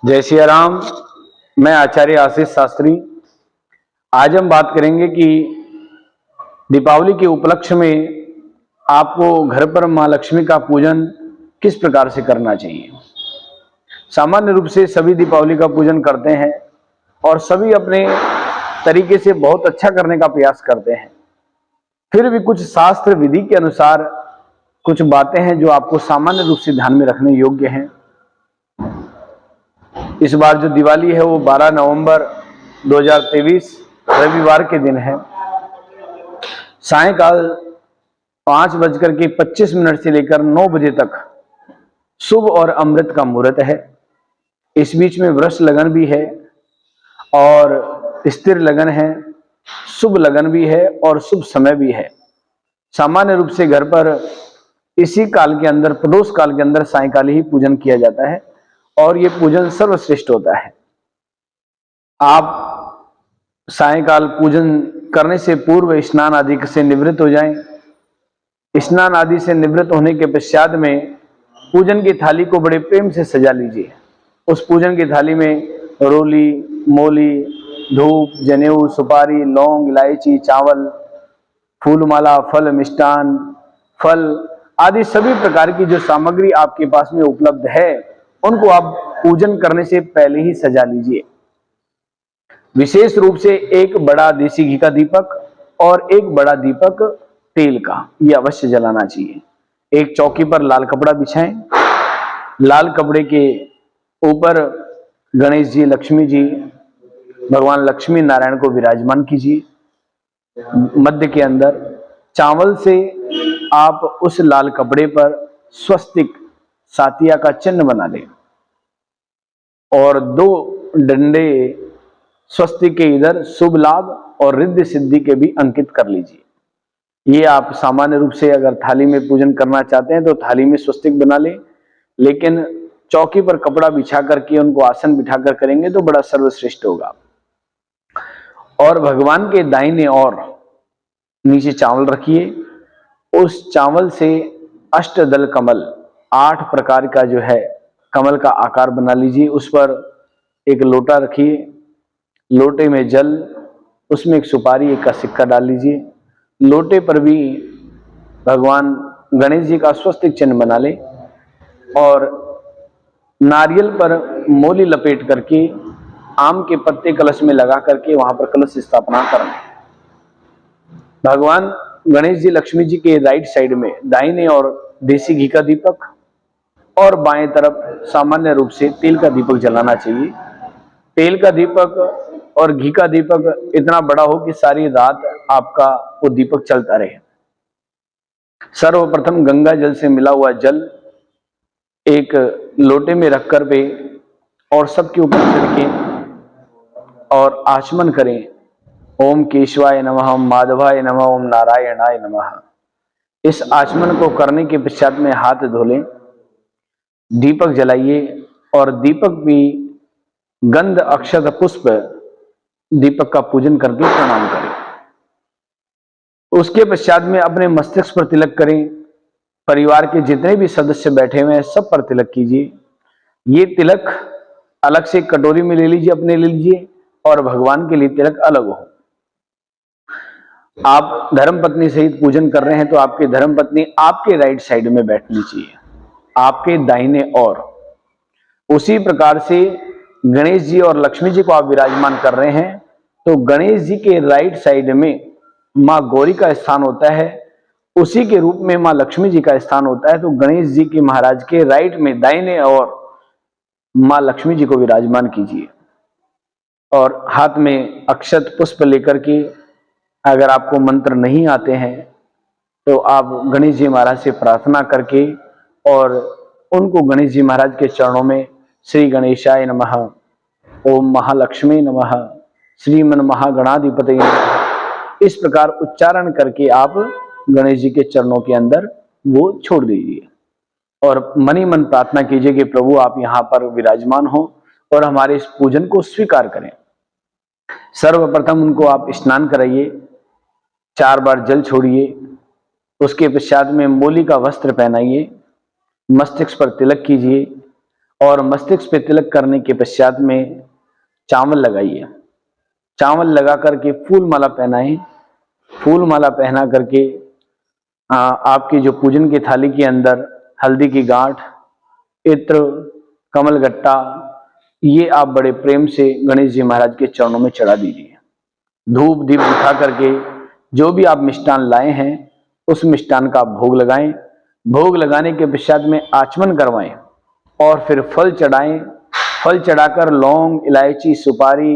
जय सिया राम। मैं आचार्य आशीष शास्त्री। आज हम बात करेंगे कि दीपावली के उपलक्ष्य में आपको घर पर मां लक्ष्मी का पूजन किस प्रकार से करना चाहिए। सामान्य रूप से सभी दीपावली का पूजन करते हैं और सभी अपने तरीके से बहुत अच्छा करने का प्रयास करते हैं। फिर भी कुछ शास्त्र विधि के अनुसार कुछ बातें हैं जो आपको सामान्य रूप से ध्यान में रखने योग्य हैं। इस बार जो दिवाली है वो 12 नवंबर 2023 रविवार के दिन है। सायंकाल 5:25 से लेकर 9 बजे तक शुभ और अमृत का मुहूर्त है। इस बीच में वृष लगन भी है और स्थिर लगन है, शुभ लगन भी है और शुभ समय भी है। सामान्य रूप से घर पर इसी काल के अंदर, प्रदोष काल के अंदर सायंकाल ही पूजन किया जाता है और ये पूजन सर्वश्रेष्ठ होता है। आप सायंकाल पूजन करने से पूर्व स्नान आदि से निवृत्त हो जाएं। स्नान आदि से निवृत्त होने के पश्चात में पूजन की थाली को बड़े प्रेम से सजा लीजिए। उस पूजन की थाली में रोली, मोली, धूप, जनेऊ, सुपारी, लौंग, इलायची, चावल, फूलमाला, फल, मिष्टान, फल आदि सभी प्रकार की जो सामग्री आपके पास में उपलब्ध है उनको आप पूजन करने से पहले ही सजा लीजिए। विशेष रूप से एक बड़ा देसी घी का दीपक और एक बड़ा दीपक तेल का ये अवश्य जलाना चाहिए। एक चौकी पर लाल कपड़ा बिछाएं। लाल कपड़े के ऊपर गणेश जी, लक्ष्मी जी, भगवान लक्ष्मी नारायण को विराजमान कीजिए। मध्य के अंदर चावल से आप उस लाल कपड़े पर स्वस्तिक सातिया का चिन्ह बना लें और 2 डंडे स्वस्तिक के इधर शुभ लाभ और रिद्धि सिद्धि के भी अंकित कर लीजिए। ये आप सामान्य रूप से अगर थाली में पूजन करना चाहते हैं तो थाली में स्वस्तिक बना लें, लेकिन चौकी पर कपड़ा बिछा करके उनको आसन बिठाकर करेंगे तो बड़ा सर्वश्रेष्ठ होगा। और भगवान के दाहिने और नीचे चावल रखिए। उस चावल से अष्टदल कमल 8 प्रकार का जो है कमल का आकार बना लीजिए। उस पर एक लोटा रखिए, लोटे में जल, उसमें एक सुपारी, एक का सिक्का डाल लीजिए। लोटे पर भी भगवान गणेश जी का स्वस्तिक चिन्ह बना ले और नारियल पर मोली लपेट करके आम के पत्ते कलश में लगा करके वहां पर कलश स्थापना करें। भगवान गणेश जी, लक्ष्मी जी के राइट साइड में दाहिने और देसी घी का दीपक और बाएं तरफ सामान्य रूप से तेल का दीपक जलाना चाहिए। तेल का दीपक और घी का दीपक इतना बड़ा हो कि सारी रात आपका वो दीपक चलता रहे। सर्वप्रथम गंगा जल से मिला हुआ जल एक लोटे में रखकर पे और सबके ऊपर छिड़के और आचमन करें। ओम केशवाय नमः, ओम माधवाय नमः, ओम नारायणाय नमः। इस आचमन को करने के पश्चात में हाथ धो लें, दीपक जलाइए और दीपक भी गंध, अक्षत, पुष्प दीपक का पूजन करके प्रणाम करें। उसके पश्चात में अपने मस्तिष्क पर तिलक करें। परिवार के जितने भी सदस्य बैठे हुए हैं सब पर तिलक कीजिए। ये तिलक अलग से कटोरी में ले लीजिए, अपने ले लीजिए और भगवान के लिए तिलक अलग हो। आप धर्मपत्नी सहित पूजन कर रहे हैं तो आपकी धर्मपत्नी आपके राइट साइड में बैठनी चाहिए, आपके दाहिने ओर। उसी प्रकार से गणेश जी और लक्ष्मी जी को आप विराजमान कर रहे हैं तो गणेश जी के राइट साइड में मां गौरी का स्थान होता है, उसी के रूप में मां लक्ष्मी जी का स्थान होता है। तो गणेश जी के महाराज के राइट में दाहिने और मां लक्ष्मी जी को विराजमान कीजिए और हाथ में अक्षत पुष्प लेकर के, अगर आपको मंत्र नहीं आते हैं तो आप गणेश जी महाराज से प्रार्थना करके और उनको गणेश जी महाराज के चरणों में श्री गणेशाय नमः, ओम महालक्ष्मी नमः, श्रीमन महागणाधिपति नमः, इस प्रकार उच्चारण करके आप गणेश जी के चरणों के अंदर वो छोड़ दीजिए और मनी मन प्रार्थना कीजिए कि प्रभु आप यहाँ पर विराजमान हो और हमारे इस पूजन को स्वीकार करें। सर्वप्रथम उनको आप स्नान कराइए, 4 बार जल छोड़िए। उसके पश्चात में मोली का वस्त्र पहनाइए, मस्तिष्क पर तिलक कीजिए और मस्तिष्क पे तिलक करने के पश्चात में चावल लगाइए। चावल लगा करके फूल माला पहनाएं। फूल माला पहना करके आपकी जो पूजन की थाली के अंदर हल्दी की गांठ, इत्र, कमलगट्टा, ये आप बड़े प्रेम से गणेश जी महाराज के चरणों में चढ़ा दीजिए। धूप दीप दिखा करके जो भी आप मिष्ठान लाए हैं उस मिष्ठान का भोग लगाएं। भोग लगाने के पश्चात में आचमन करवाएं और फिर फल चढ़ाएं। फल चढ़ाकर लौंग, इलायची, सुपारी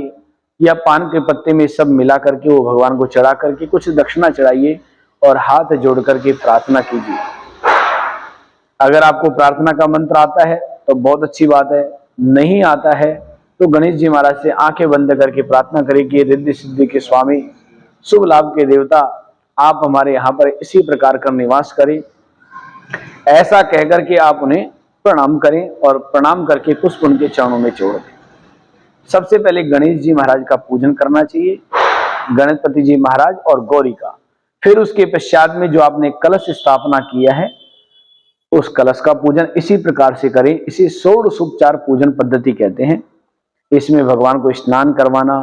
या पान के पत्ते में सब मिला करके वो भगवान को चढ़ा करके कुछ दक्षिणा चढ़ाइए और हाथ जोड़ करके प्रार्थना कीजिए। अगर आपको प्रार्थना का मंत्र आता है तो बहुत अच्छी बात है, नहीं आता है तो गणेश जी महाराज से आंखें बंद करके प्रार्थना करें कि रिद्धि सिद्धि के स्वामी, शुभ लाभ के देवता, आप हमारे यहाँ पर इसी प्रकार का निवास करें। ऐसा कहकर के आप उन्हें प्रणाम करें और प्रणाम करके पुष्प उनके चरणों में छोड़ दें। सबसे पहले गणेश जी महाराज का पूजन करना चाहिए, गणपति जी महाराज और गौरी का। फिर उसके पश्चात में जो आपने कलश स्थापना किया है उस कलश का पूजन इसी प्रकार से करें। इसे षोडशोपचार पूजन पद्धति कहते हैं। इसमें भगवान को स्नान करवाना,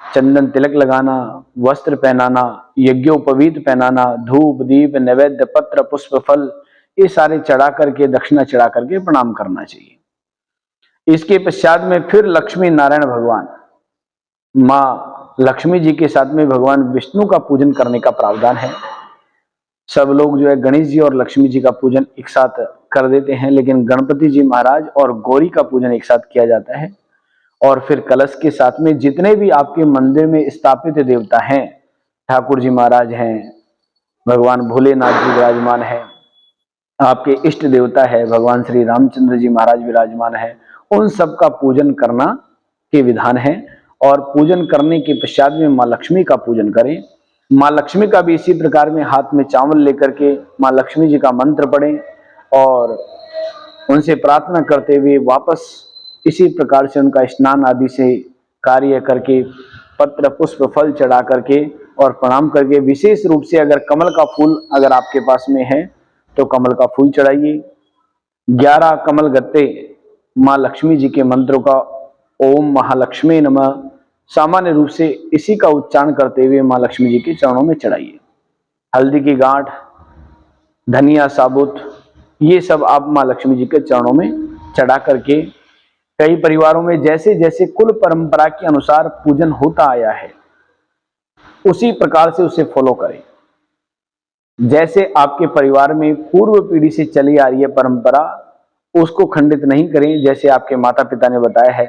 चंदन तिलक लगाना, वस्त्र पहनाना, यज्ञोपवीत पहनाना, धूप दीप नैवेद्य पत्र पुष्प फल ये सारे चढ़ा करके दक्षिणा चढ़ा करके प्रणाम करना चाहिए। इसके पश्चात में फिर लक्ष्मी नारायण भगवान, माँ लक्ष्मी जी के साथ में भगवान विष्णु का पूजन करने का प्रावधान है। सब लोग जो है गणेश जी और लक्ष्मी जी का पूजन एक साथ कर देते हैं, लेकिन गणपति जी महाराज और गौरी का पूजन एक साथ किया जाता है। और फिर कलश के साथ में जितने भी आपके मंदिर में स्थापित देवता हैं, ठाकुर जी महाराज हैं, भगवान भोलेनाथ जी विराजमान हैं, आपके इष्ट देवता है भगवान श्री रामचंद्र जी महाराज विराजमान है, उन सब का पूजन करना के विधान है। और पूजन करने के पश्चात में माँ लक्ष्मी का पूजन करें। माँ लक्ष्मी का भी इसी प्रकार में हाथ में चावल लेकर के माँ लक्ष्मी जी का मंत्र पढ़ें और उनसे प्रार्थना करते हुए वापस इसी प्रकार से उनका स्नान आदि से कार्य करके पत्र पुष्प फल चढ़ा करके और प्रणाम करके, विशेष रूप से अगर कमल का फूल अगर आपके पास में है तो कमल का फूल चढ़ाइए। 11 कमल गत्ते माँ लक्ष्मी जी के मंत्रों का ओम महालक्ष्मी नमः सामान्य रूप से इसी का उच्चारण करते हुए माँ लक्ष्मी जी के चरणों में चढ़ाइए। हल्दी की गांठ, धनिया साबुत, ये सब आप माँ लक्ष्मी जी के चरणों में चढ़ा करके, कई परिवारों में जैसे जैसे कुल परंपरा के अनुसार पूजन होता आया है उसी प्रकार से उसे फॉलो करें। जैसे आपके परिवार में पूर्व पीढ़ी से चली आ रही है परंपरा, उसको खंडित नहीं करें। जैसे आपके माता पिता ने बताया है,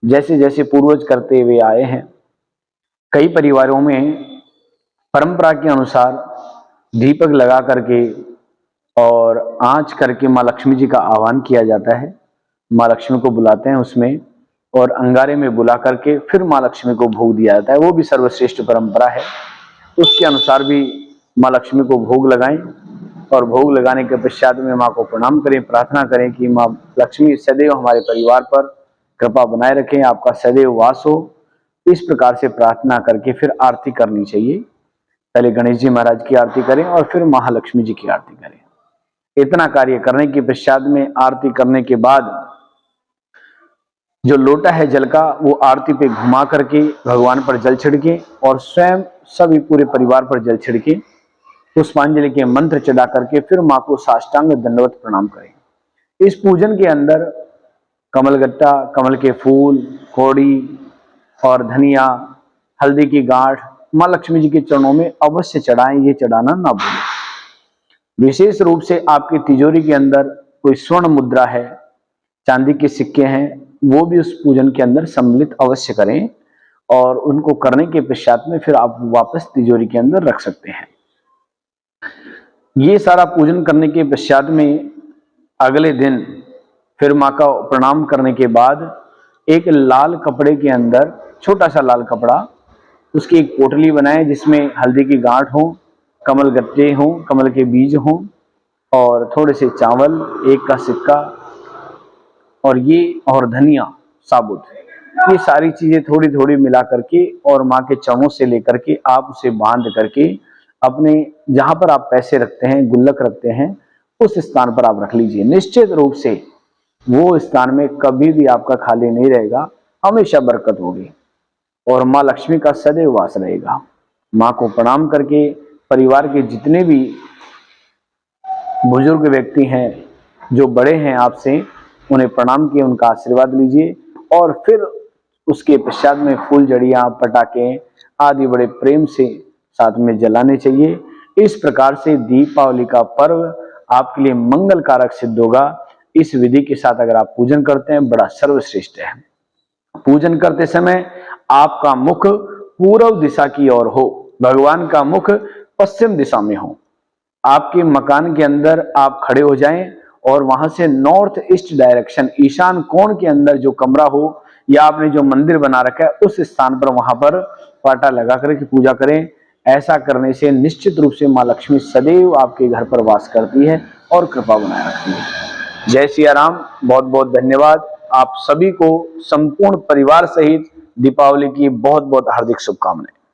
जैसे जैसे पूर्वज करते हुए आए हैं, कई परिवारों में परंपरा के अनुसार दीपक लगा करके और आंच करके माँ लक्ष्मी जी का आह्वान किया जाता है। माँ लक्ष्मी को बुलाते हैं उसमें और अंगारे में बुला करके फिर माँ लक्ष्मी को भोग दिया जाता है। वो भी सर्वश्रेष्ठ परंपरा है। उसके अनुसार भी माँ लक्ष्मी को भोग लगाएं और भोग लगाने के पश्चात में माँ को प्रणाम करें, प्रार्थना करें कि माँ लक्ष्मी सदैव हमारे परिवार पर कृपा बनाए रखें, आपका सदैव वास हो। इस प्रकार से प्रार्थना करके फिर आरती करनी चाहिए। पहले गणेश जी महाराज की आरती करें और फिर महालक्ष्मी जी की आरती करें। इतना कार्य करने के पश्चात में आरती करने के बाद जो लोटा है जल का वो आरती पे घुमा करके भगवान पर जल छिड़के और स्वयं सभी पूरे परिवार पर जल छिड़के पुष्पांजलि के मंत्र चढ़ा करके फिर माँ को साष्टांग दंडवत प्रणाम करें। इस पूजन के अंदर कमलगट्टा, कमल के फूल, कौड़ी और धनिया, हल्दी की गांठ माँ लक्ष्मी जी के चरणों में अवश्य चढ़ाएं, ये चढ़ाना ना भूलें। विशेष रूप से आपकी तिजोरी के अंदर कोई स्वर्ण मुद्रा है, चांदी के सिक्के हैं, वो भी उस पूजन के अंदर सम्मिलित अवश्य करें और उनको करने के पश्चात में फिर आप वापस तिजोरी के अंदर रख सकते हैं। ये सारा पूजन करने के पश्चात में अगले दिन फिर माँ का प्रणाम करने के बाद एक लाल कपड़े के अंदर, छोटा सा लाल कपड़ा, उसकी एक पोटली बनाएं जिसमें हल्दी की गांठ हो, कमल गट्टे हों, कमल के बीज हों और थोड़े से चावल, 1 का सिक्का और धनिया साबुत, ये सारी चीजें थोड़ी थोड़ी मिला करके और माँ के चरणों से लेकर के आप उसे बांध करके अपने जहां पर आप पैसे रखते हैं, गुल्लक रखते हैं, उस स्थान पर आप रख लीजिए। निश्चित रूप से वो स्थान में कभी भी आपका खाली नहीं रहेगा, हमेशा बरकत होगी और माँ लक्ष्मी का सदैव वास रहेगा। माँ को प्रणाम करके परिवार के जितने भी बुजुर्ग व्यक्ति हैं, जो बड़े हैं आपसे, उन्हें प्रणाम किए, उनका आशीर्वाद लीजिए और फिर उसके पश्चात में फूल जड़ियाँ, पटाखे आदि बड़े प्रेम से साथ में जलाने चाहिए। इस प्रकार से दीपावली का पर्व आपके लिए मंगल कारक सिद्ध होगा। इस विधि के साथ अगर आप पूजन करते हैं, बड़ा सर्वश्रेष्ठ है। पूजन करते समय आपका मुख पूर्व दिशा की ओर हो, भगवान का मुख पश्चिम दिशा में हो। आपके मकान के अंदर आप खड़े हो जाएं और वहां से नॉर्थ ईस्ट डायरेक्शन, ईशान कोण के अंदर जो कमरा हो या आपने जो मंदिर बना रखा है, उस स्थान पर वहां पर पाटा लगा करके पूजा करें। ऐसा करने से निश्चित रूप से माँ लक्ष्मी सदैव आपके घर पर वास करती है और कृपा बनाए रखती है। जय सिया राम। बहुत बहुत धन्यवाद। आप सभी को संपूर्ण परिवार सहित दीपावली की बहुत बहुत हार्दिक शुभकामनाएं।